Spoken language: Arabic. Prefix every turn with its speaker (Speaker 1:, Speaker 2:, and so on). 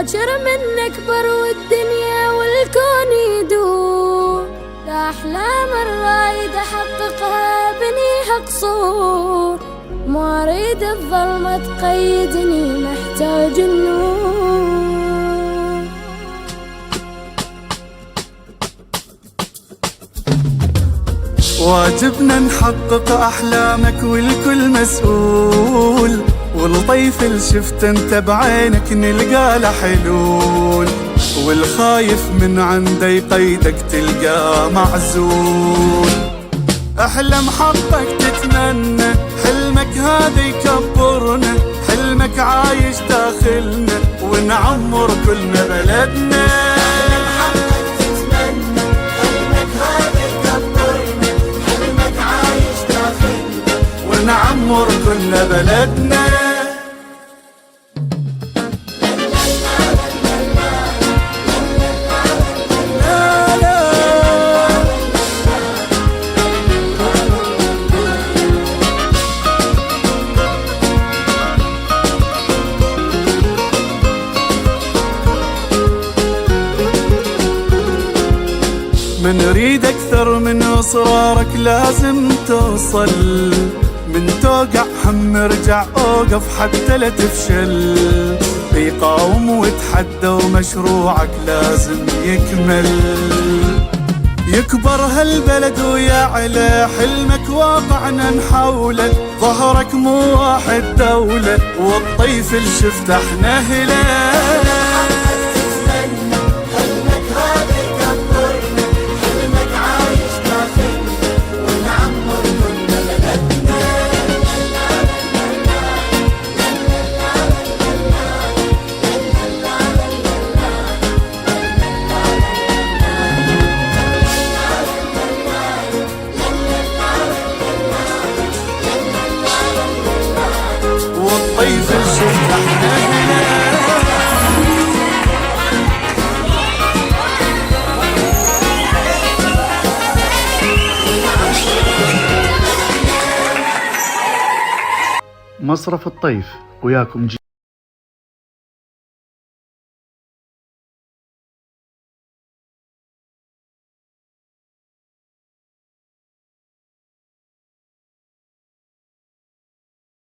Speaker 1: باكر من أكبر والدنيا والكون يدور، الأحلام الرايد أحققها بنيها قصور، ما أريد الظلمة تقيدني محتاج النور.
Speaker 2: واجبنا نحقق أحلامك والكل مسؤول، والطيف اللي شفت انت بعينك نلقى له حلول، والخايف من عنده يقيدك تلقاه معزول. احلم حقك تتمنى، حلمك هذا يكبرنا، حلمك عايش داخلنا ونعمر كلنا بلدنا. نعمر كل بلدنا. من نريد أكثر من إصرارك لازم توصل، من توقع هم ارجع اوقف حتى لا تفشل، بيقاوم وتحدى ومشروعك لازم يكمل. يكبر هالبلد ويعلى حلمك واقعنا نحوله، ظهرك مو واحد دولة والطيف اللي شفت احنا هلا. والطيف اللي شفت احنا هنا.
Speaker 3: مصرف الطيف وياكم